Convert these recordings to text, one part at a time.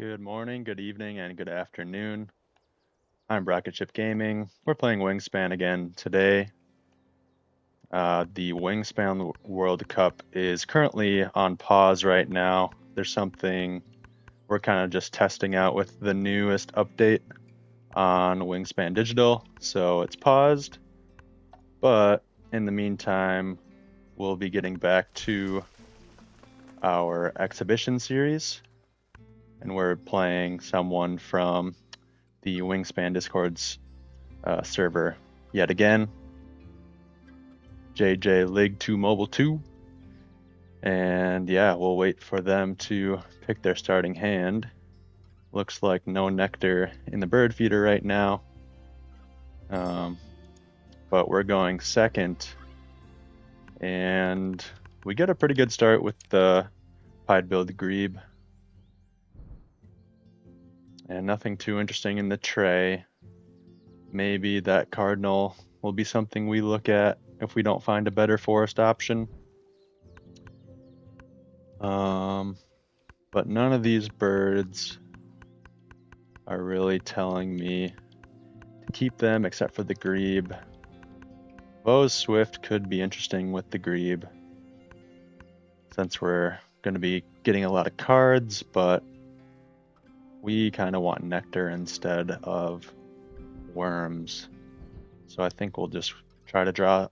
Good morning, good evening, and good afternoon. I'm Rocket Ship Gaming. We're playing Wingspan again today. The Wingspan World Cup is currently on pause right now. There's something we're kind of just testing out with the newest update on Wingspan Digital, so it's paused. But in the meantime, we'll be getting back to our exhibition series, and we're playing someone from the Wingspan Discord's server yet again. JJ Lig 2 Mobile 2. And yeah, we'll wait for them to pick their starting hand. Looks like no nectar in the bird feeder right now. But we're going second. And we get a pretty good start with the Pied Build Grebe. And nothing too interesting in the tray. Maybe that Cardinal will be something we look at if we don't find a better forest option. But none of these birds are really telling me to keep them except for the Grebe. Bose Swift could be interesting with the Grebe, since we're going to be getting a lot of cards, but we kind of want nectar instead of worms. So I think we'll just try to draw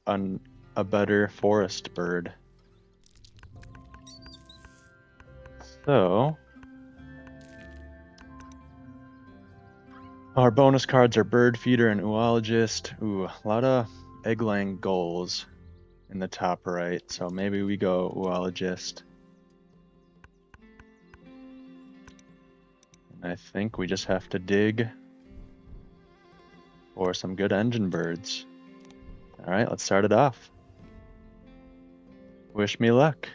a better forest bird. So our bonus cards are Bird Feeder and Oologist. Ooh, a lot of Egglang goals in the top right, so maybe we go Oologist. I think we just have to dig for some good engine birds. Alright, let's start it off. Wish me luck.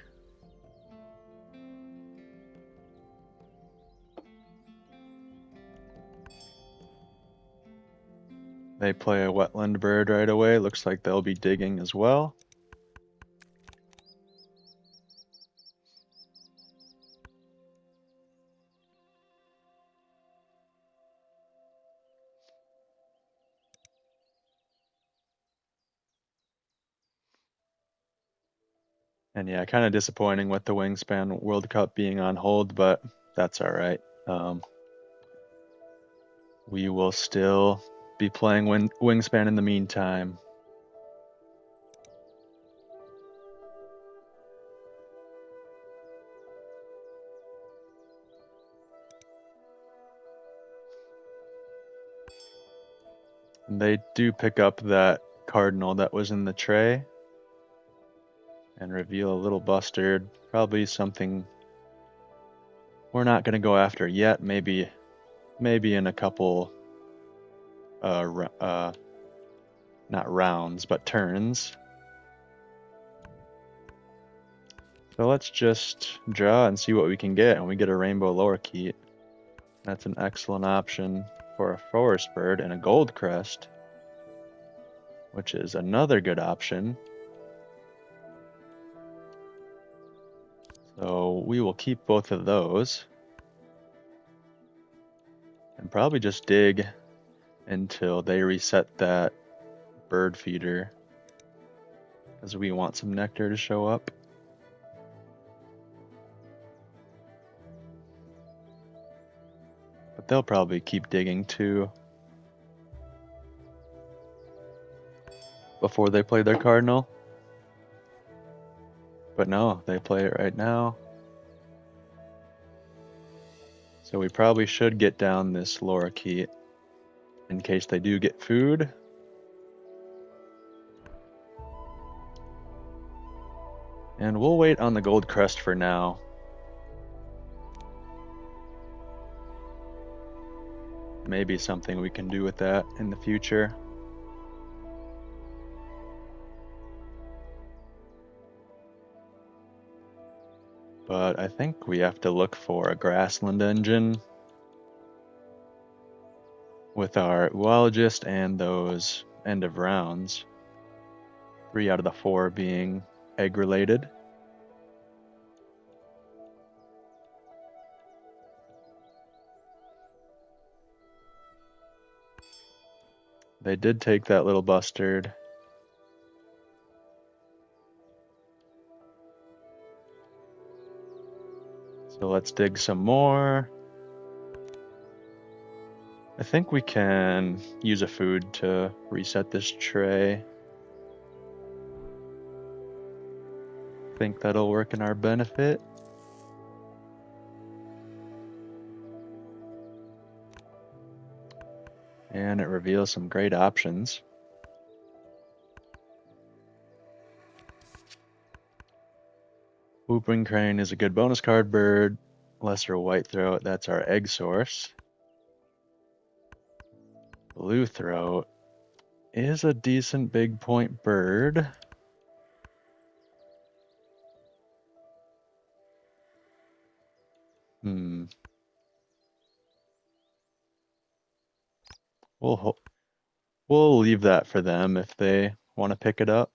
They play a wetland bird right away. Looks like they'll be digging as well. And yeah, kind of disappointing with the Wingspan World Cup being on hold, but that's alright. We will still be playing Wingspan in the meantime. And they do pick up that Cardinal that was in the tray and reveal a little bustard. Probably something we're not going to go after yet. Maybe in a couple not rounds, but turns. So let's just draw and see what we can get, and we get a rainbow lorikeet. That's an excellent option for a forest bird, and a gold crest, which is another good option. So we will keep both of those and probably just dig until they reset that bird feeder, because we want some nectar to show up. But they'll probably keep digging too before they play their Cardinal. But no, they play it right now. So we probably should get down this lorikeet in case they do get food. And we'll wait on the gold crest for now. Maybe something we can do with that in the future. But I think we have to look for a grassland engine with our Oologist and those end of rounds. 3 out of the 4 being egg related. They did take that little bustard. So let's dig some more. I think we can use a food to reset this tray. I think that'll work in our benefit. And it reveals some great options. Whooping Crane is a good bonus card bird. Lesser Whitethroat, that's our egg source. Blue Throat is a decent big point bird. We'll leave that for them if they want to pick it up.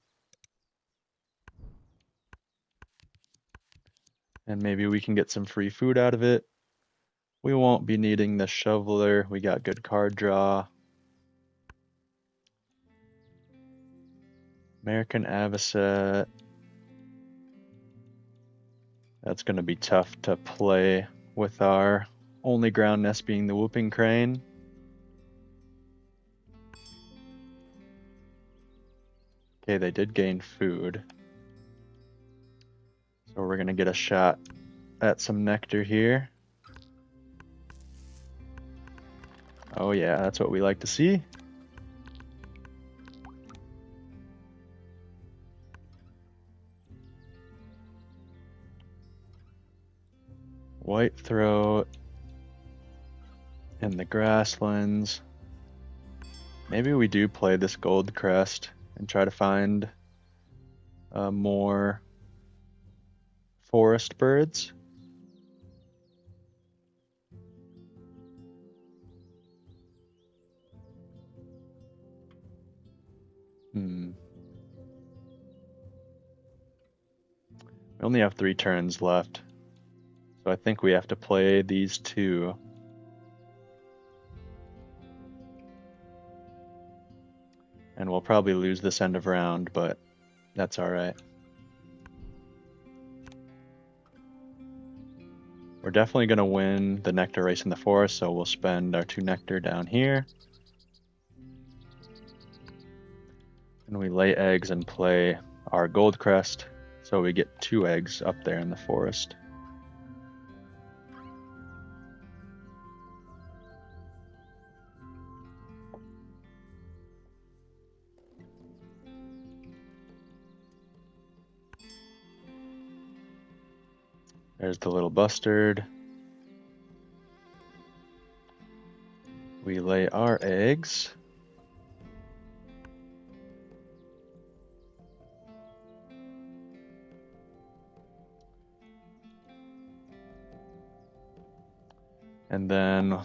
And maybe we can get some free food out of it. We won't be needing the shoveler. We got good card draw. American Avocet. That's going to be tough to play with our only ground nest being the Whooping Crane. Okay, they did gain food. So we're going to get a shot at some nectar here. Oh yeah, that's what we like to see. Whitethroat and the grasslands. Maybe we do play this gold crest and try to find more forest birds. We only have 3 turns left, so I think we have to play these 2. And we'll probably lose this end of round, but that's alright. We're definitely going to win the nectar race in the forest, so we'll spend our 2 nectar down here. And we lay eggs and play our gold crest, so we get 2 eggs up there in the forest. There's the little bustard. We lay our eggs. And then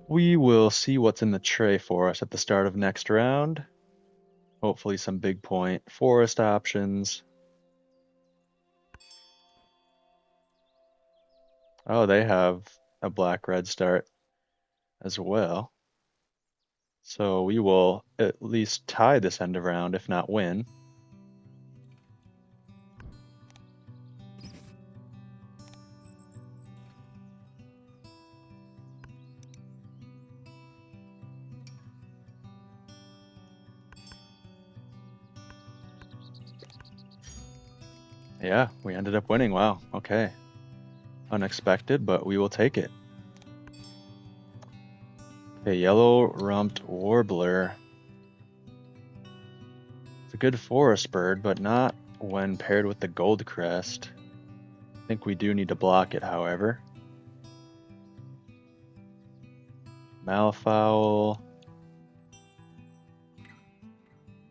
we will see what's in the tray for us at the start of next round. Hopefully some big point forest options. Oh, they have a black-red start as well. So we will at least tie this end of round, if not win. Yeah, we ended up winning. Wow, okay. Unexpected, but we will take it. Okay, yellow-rumped warbler. It's a good forest bird, but not when paired with the gold crest. I think we do need to block it, however. Malfowl.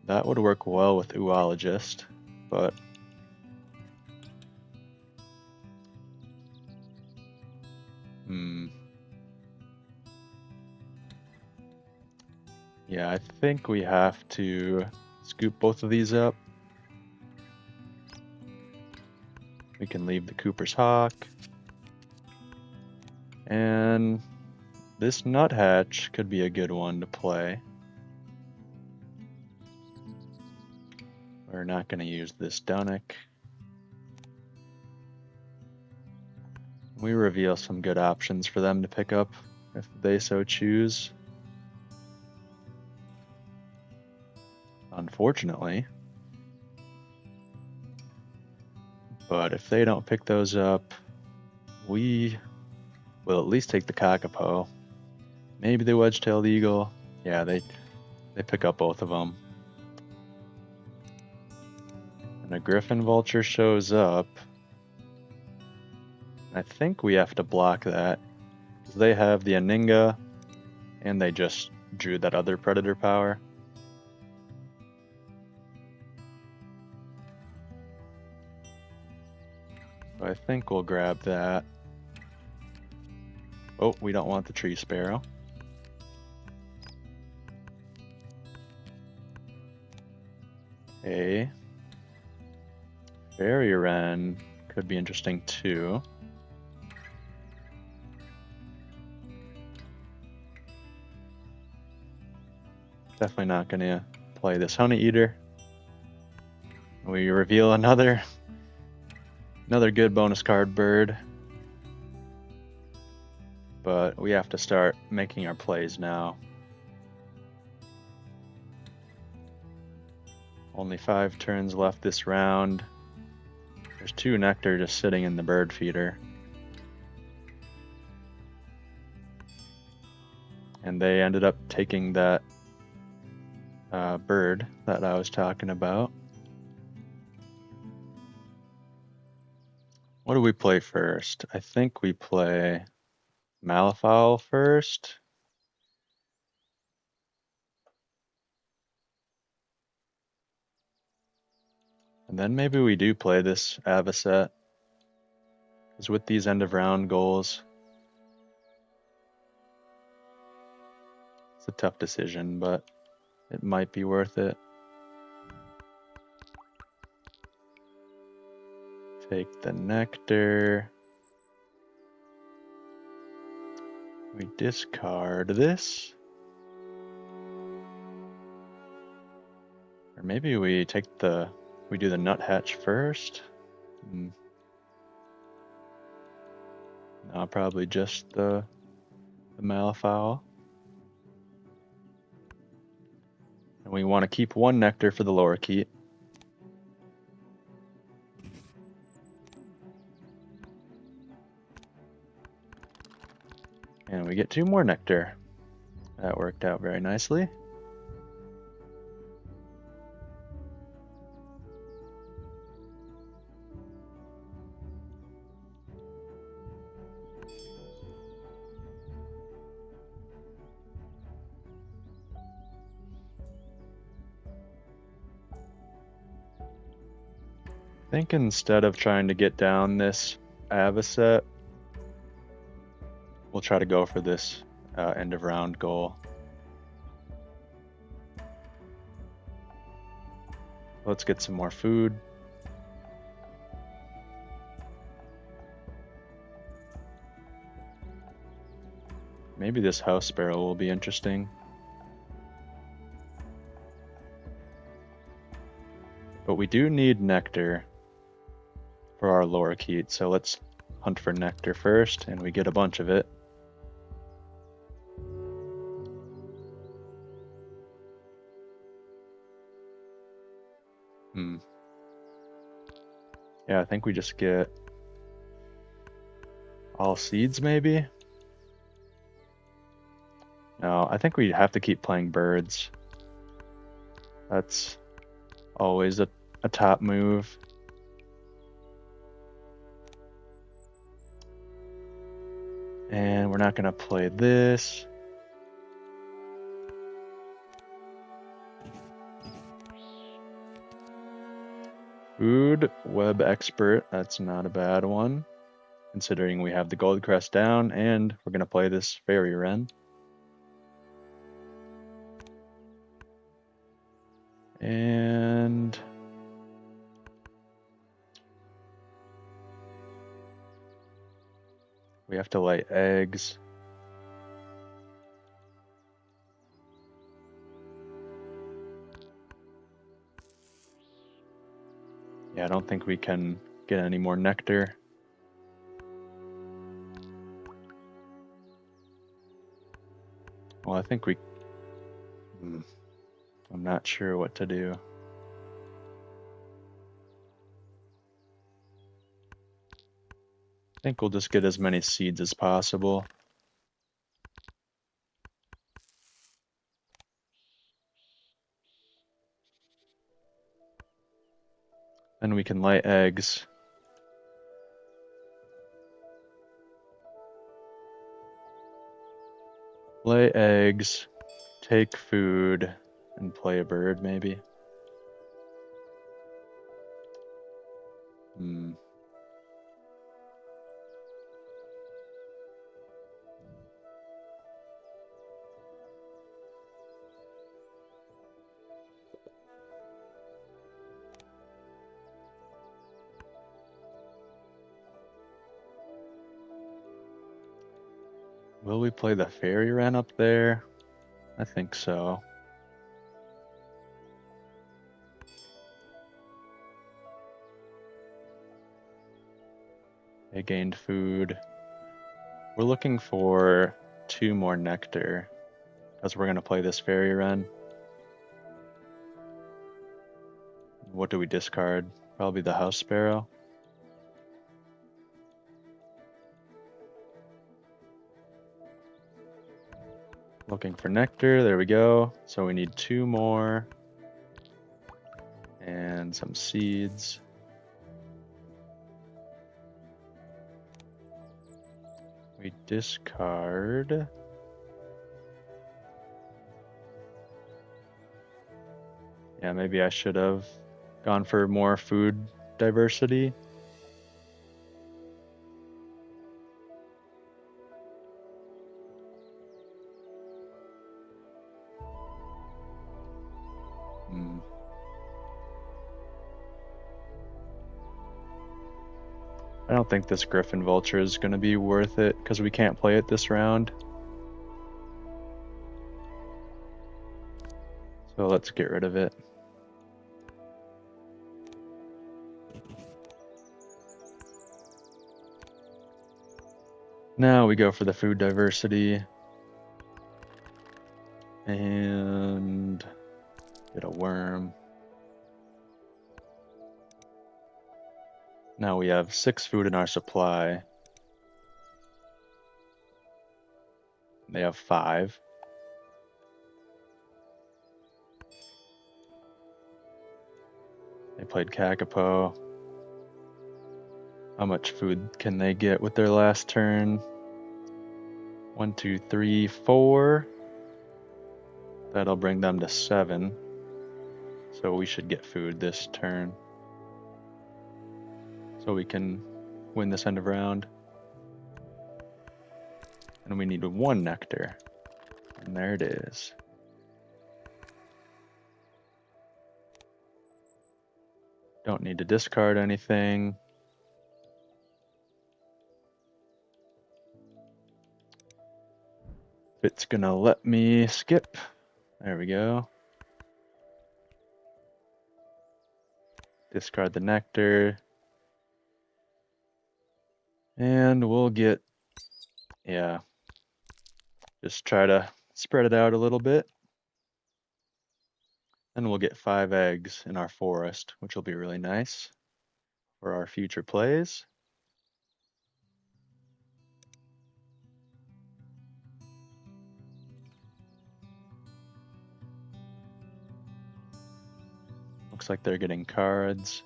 That would work well with Oologist, but yeah, I think we have to scoop both of these up. We can leave the Cooper's Hawk. And this nuthatch could be a good one to play. We're not going to use this Dunnock. We reveal some good options for them to pick up if they so choose. Unfortunately. But if they don't pick those up, we will at least take the Kakapo. Maybe the Wedge-tailed Eagle. Yeah, they pick up both of them. And a Griffin Vulture shows up. I think we have to block that, because they have the Aninga, and they just drew that other Predator power. So I think we'll grab that. Oh, we don't want the Tree Sparrow. A Fairy Wren could be interesting too. Definitely not going to play this Honey Eater. We reveal another good bonus card bird. But we have to start making our plays now. Only 5 turns left this round. There's 2 Nectar just sitting in the bird feeder. And they ended up taking that bird that I was talking about. What do we play first? I think we play Malifaux first. And then maybe we do play this Avocet. Because with these end of round goals, it's a tough decision, but it might be worth it. Take the Nectar. We discard this. Or maybe we do the Nuthatch first. No, probably just the Malifaux. And we want to keep 1 Nectar for the Lorikeet. And we get 2 more Nectar. That worked out very nicely. I think instead of trying to get down this Avocet, we'll try to go for this end of round goal. Let's get some more food. Maybe this House Sparrow will be interesting. But we do need Nectar for our Lorikeet, so let's hunt for Nectar first, and we get a bunch of it. Yeah, I think we just get all seeds, maybe? No, I think we have to keep playing birds. That's always a top move. And we're not going to play this. Food Web Expert, that's not a bad one, considering we have the Gold Crest down, and we're going to play this Fairy Wren. And we have to lay eggs. Yeah, I don't think we can get any more nectar. Well, I think we... I'm not sure what to do. I think we'll just get as many seeds as possible. Then we can lay eggs. Lay eggs, take food, and play a bird, maybe. Will we play the fairy wren up there? I think so. They gained food. We're looking for 2 more nectar, because we're going to play this fairy wren. What do we discard? Probably the house sparrow. Looking for nectar, there we go. So we need 2 more. And some seeds. We discard. Yeah, maybe I should have gone for more food diversity. I don't think this Griffin Vulture is going to be worth it because we can't play it this round. So let's get rid of it. Now we go for the food diversity. And get a worm. Now we have 6 food in our supply. They have 5. They played Kakapo. How much food can they get with their last turn? 1, 2, 3, 4. That'll bring them to 7. So we should get food this turn. So we can win this end of round. And we need 1 nectar. And there it is. Don't need to discard anything. It's gonna let me skip. There we go. Discard the nectar. And we'll get, yeah, just try to spread it out a little bit. And we'll get 5 eggs in our forest, which will be really nice for our future plays. Looks like they're getting cards.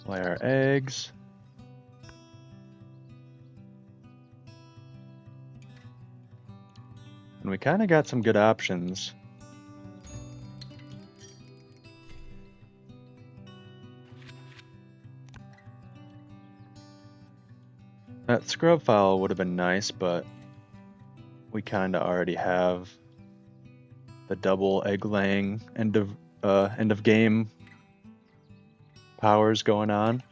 Lay our eggs. And we kind of got some good options. That scrub file would have been nice, but we kind of already have the double egg laying end of game powers going on.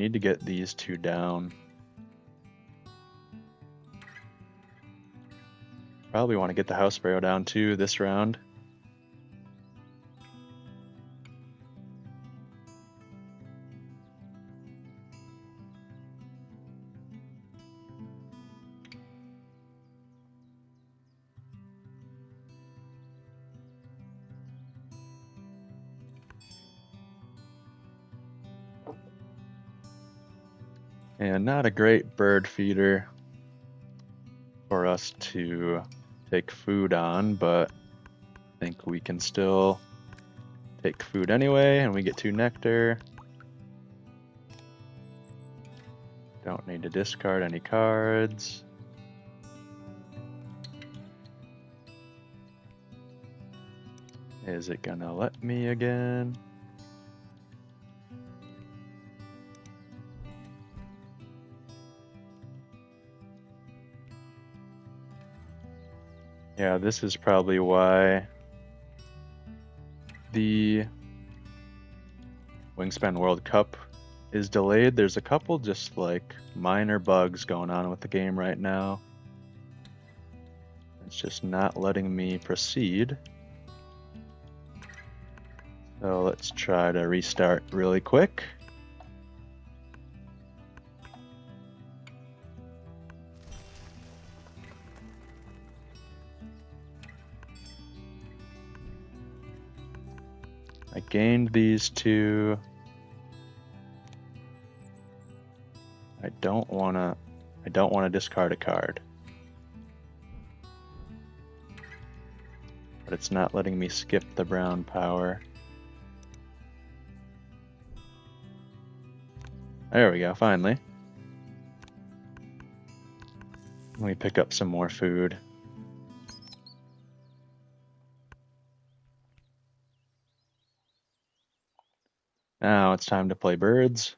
need to get these two down. Probably want to get the house sparrow down too this round. And not a great bird feeder for us to take food on, but I think we can still take food anyway, and we get 2 nectar. Don't need to discard any cards. Is it gonna let me again? Yeah, this is probably why the Wingspan World Cup is delayed. There's a couple just like minor bugs going on with the game right now. It's just not letting me proceed. So let's try to restart really quick. I gained these 2. I don't want to discard a card. But it's not letting me skip the brown power. There we go, finally. Let me pick up some more food. Now it's time to play birds.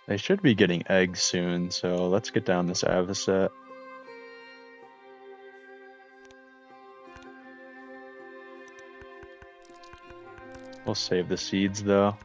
They should be getting eggs soon, so let's get down this avocet. We'll save the seeds though.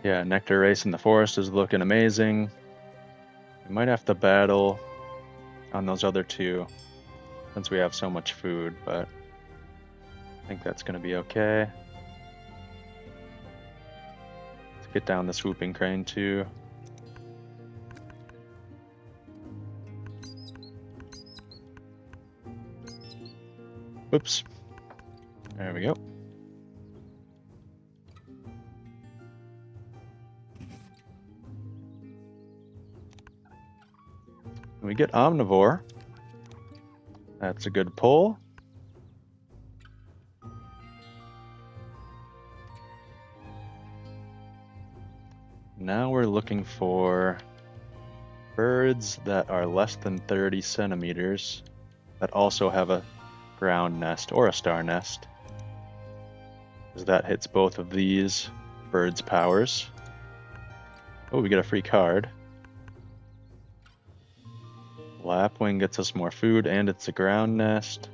Yeah, nectar race in the forest is looking amazing. We might have to battle on those other 2 since we have so much food, but I think that's going to be okay. Let's get down the swooping crane too. Whoops. There we go. We get omnivore. That's a good pull. Now we're looking for birds that are less than 30 centimeters that also have a ground nest or a star nest, because that hits both of these birds' powers. Oh, we get a free card. Lapwing gets us more food, and it's a ground nest.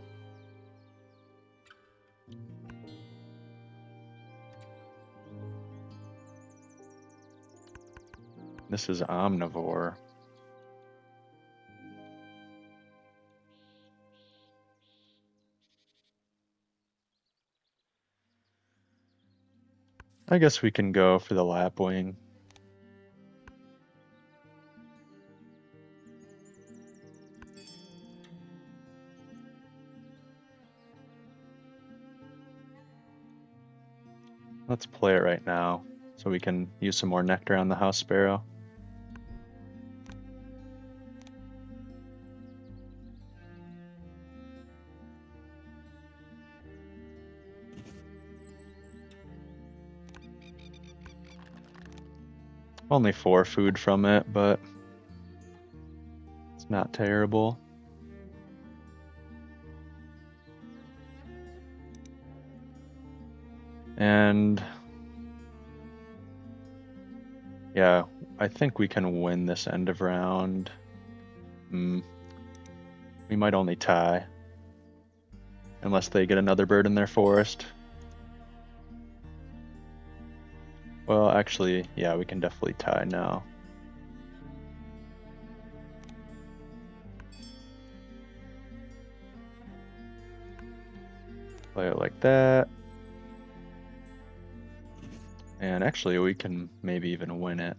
This is omnivore. I guess we can go for the lapwing. Let's play it right now so we can use some more nectar on the house sparrow. Only 4 food from it, but it's not terrible. And yeah, I think we can win this end of round. We might only tie. Unless they get another bird in their forest. Well, actually, yeah, we can definitely tie now. Play it like that. And actually, we can maybe even win it.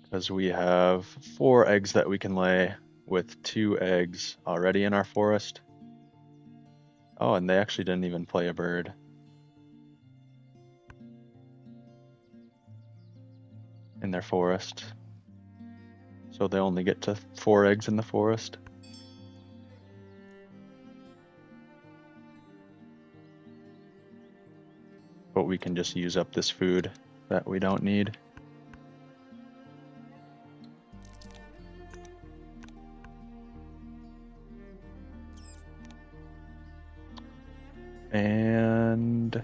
Because we have 4 eggs that we can lay with 2 eggs already in our forest. Oh, and they actually didn't even play a bird. In their forest. So they only get to 4 eggs in the forest. But we can just use up this food that we don't need. And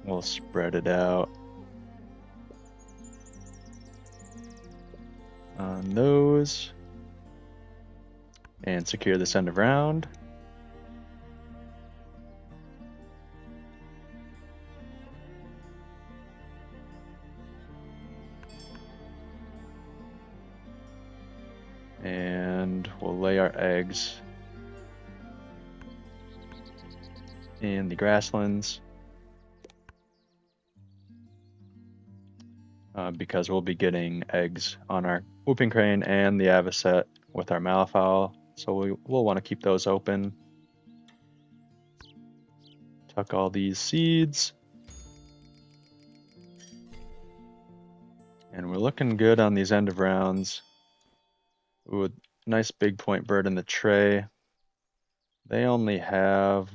we'll spread it out on those and secure this end of round. And we'll lay our eggs in the grasslands because we'll be getting eggs on our whooping crane and the avocet with our malleefowl, so we'll want to keep those open. Tuck all these seeds. And we're looking good on these end of rounds. Ooh, nice big point bird in the tray. They only have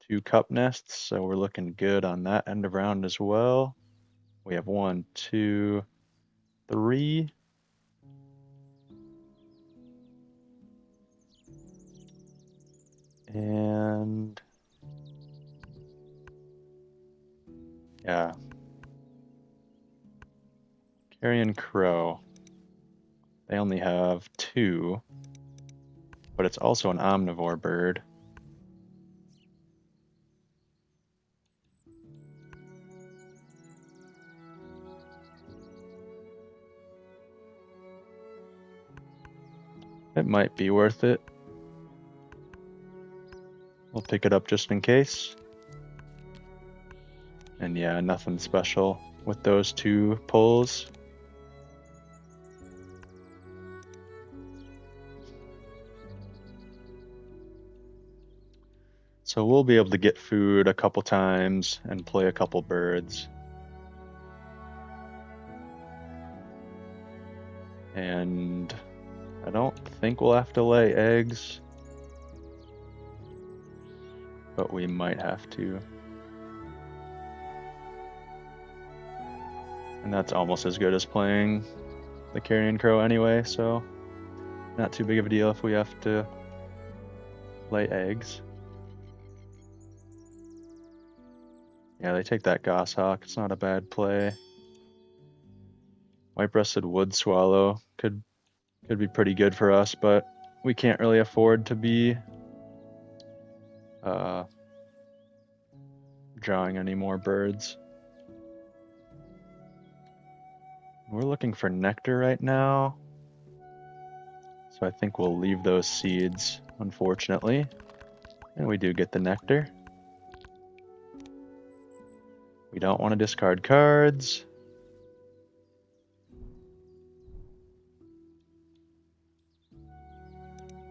2 cup nests, so we're looking good on that end of round as well. We have 1, 2, 3. And yeah. Carrion crow. They only have 2, but it's also an omnivore bird. It might be worth it. We'll pick it up just in case. And yeah, nothing special with those 2 pulls. So we'll be able to get food a couple times and play a couple birds. And I don't think we'll have to lay eggs, but we might have to. And that's almost as good as playing the carrion crow anyway, so not too big of a deal if we have to lay eggs. Yeah, they take that goshawk. It's not a bad play. White-breasted wood swallow could be pretty good for us, but we can't really afford to be drawing any more birds. We're looking for nectar right now, so I think we'll leave those seeds, unfortunately. And we do get the nectar. We don't want to discard cards.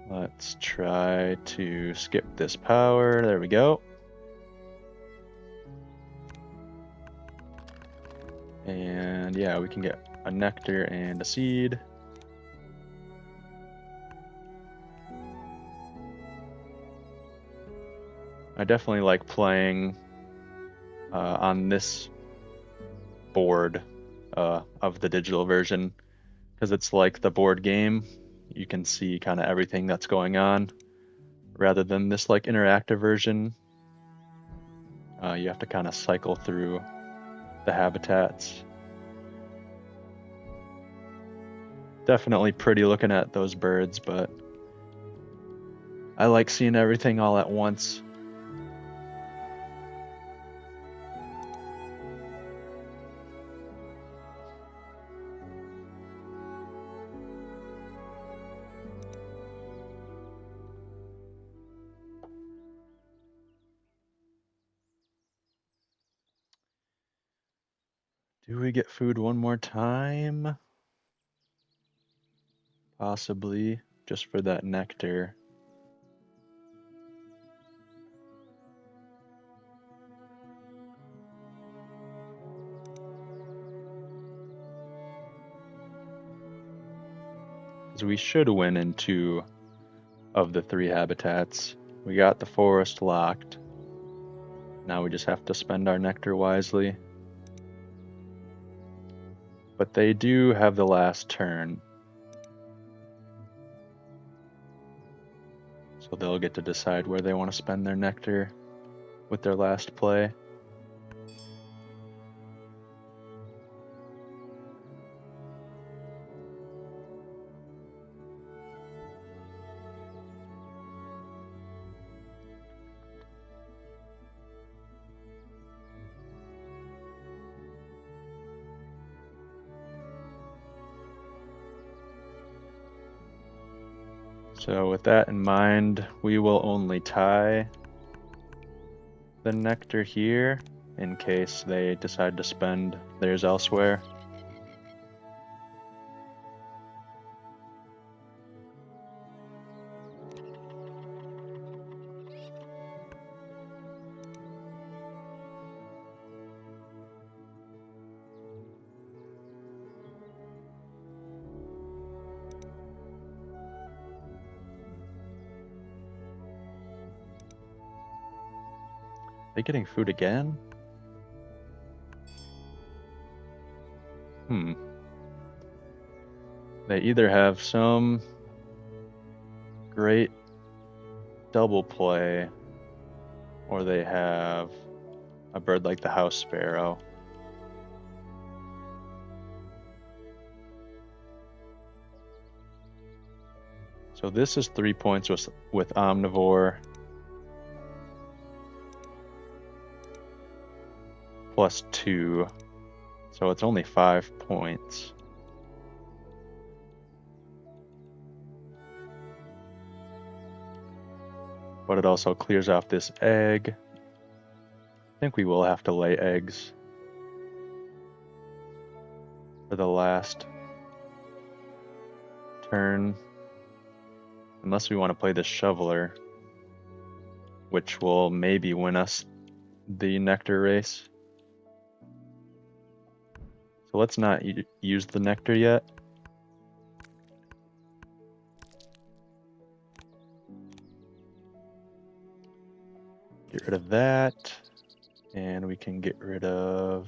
Let's try to skip this power. There we go. And yeah, we can get a nectar and a seed. I definitely like playing on this board of the digital version because it's like the board game. You can see kind of everything that's going on rather than this like interactive version. You have to kind of cycle through the habitats. Definitely pretty looking at those birds, but I like seeing everything all at once. Do we get food one more time? Possibly, just for that nectar. Because we should win in 2 of the 3 habitats. We got the forest locked. Now we just have to spend our nectar wisely. But they do have the last turn. So they'll get to decide where they want to spend their nectar with their last play. So with that in mind, we will only tie the nectar here in case they decide to spend theirs elsewhere. They getting food again? They either have some great double play or they have a bird like the house sparrow. So this is 3 points with omnivore. Plus 2. So it's only 5 points. But it also clears off this egg. I think we will have to lay eggs for the last turn. Unless we want to play this shoveler, which will maybe win us the nectar race. So let's not use the nectar yet. Get rid of that. And we can get rid of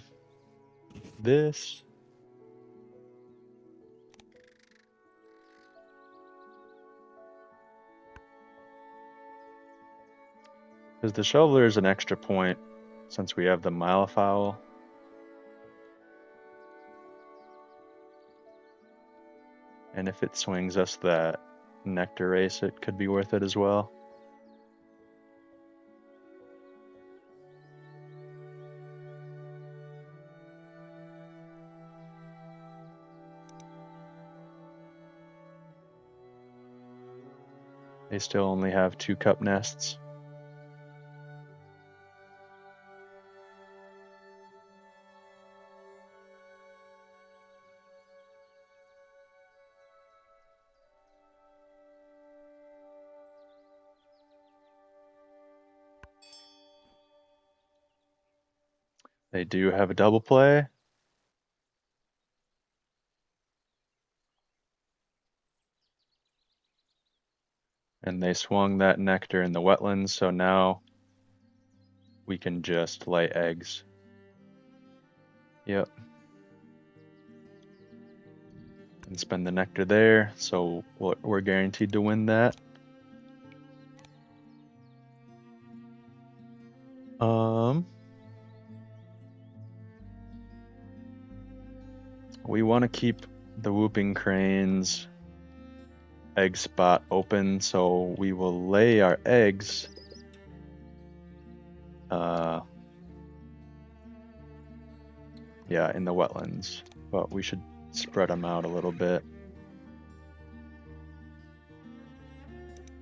this. Because the shoveler is an extra point since we have the milefowl. And if it swings us that nectar race, it could be worth it as well. They still only have 2 cup nests. They do have a double play. And they swung that nectar in the wetlands, so now we can just lay eggs. Yep. And spend the nectar there, so we're guaranteed to win that. We want to keep the whooping crane's egg spot open, so we will lay our eggs in the wetlands, but we should spread them out a little bit.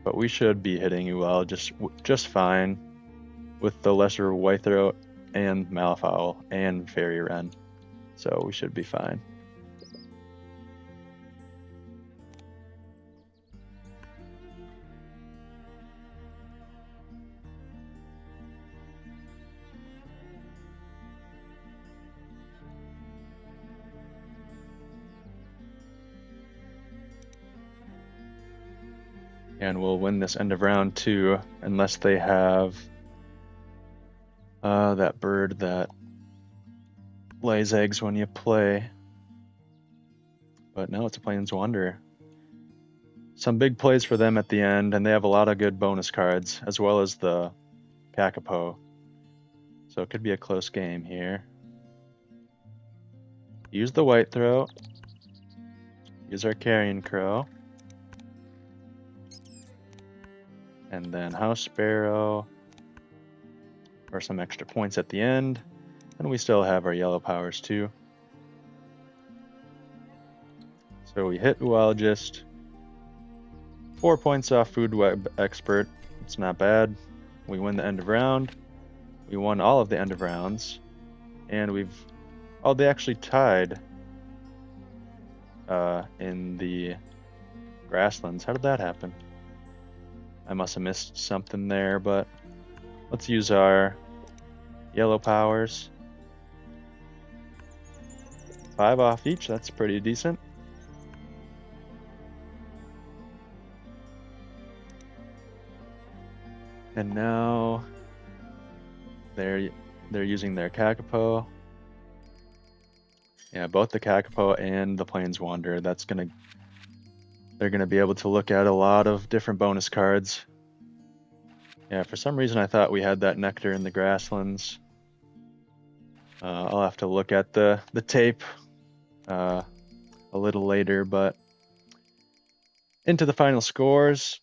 But we should be hitting you well just fine with the lesser whitethroat and malleefowl and fairy wren, so we should be fine. And we'll win this end of round 2 unless they have that bird that lays eggs when you play. But no, it's a Plains Wanderer. Some big plays for them at the end, and they have a lot of good bonus cards, as well as the Kakapo. So it could be a close game here. Use the whitethroat. Use our carrion crow. And then house sparrow for some extra points at the end. And we still have our yellow powers too. So we hit Oologist. 4 points off Food Web Expert. It's not bad. We win the end of round. We won all of the end of rounds. And they actually tied in the grasslands. How did that happen? I must have missed something there, but let's use our yellow powers. 5 off each, that's pretty decent. And now they're using their Kakapo. Yeah, both the Kakapo and the Plains Wanderer. They're gonna be able to look at a lot of different bonus cards. Yeah, for some reason I thought we had that nectar in the grasslands. I'll have to look at the tape a little later, but into the final scores.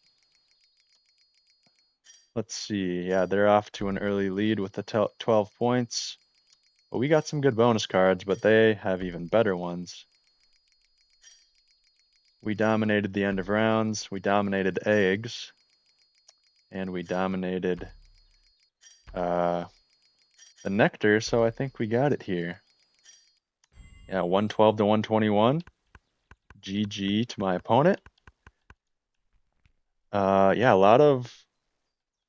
Let's see. Yeah, they're off to an early lead with the 12 points. But we got some good bonus cards, but they have even better ones. We dominated the end of rounds. We dominated eggs. And we dominated the nectar, so I think we got it here. Yeah, 112 to 121. GG to my opponent. Yeah, a lot of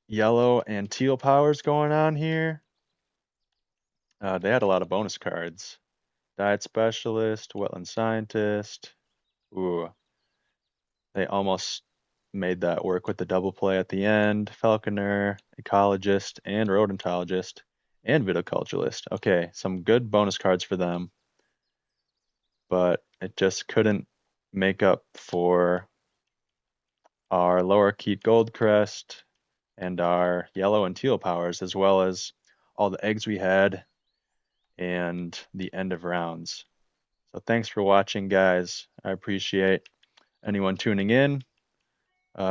yellow and teal powers going on here. They had a lot of bonus cards. Diet Specialist, Wetland Scientist. Ooh. They almost made that work with the double play at the end. Falconer, Ecologist, and Rodentologist, and Viticulturalist. Okay, some good bonus cards for them. But it just couldn't make up for our lower Keat Goldcrest and our yellow and teal powers, as well as all the eggs we had and the end of rounds. So thanks for watching, guys. I appreciate anyone tuning in.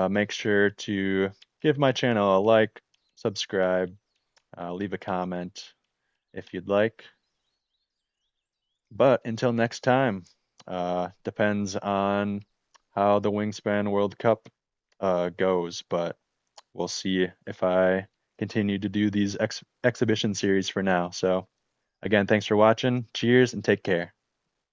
Make sure to give my channel a like, subscribe, leave a comment if you'd like. But until next time, depends on how the Wingspan World Cup goes, but we'll see if I continue to do these exhibition series for now. So again, thanks for watching. Cheers and take care.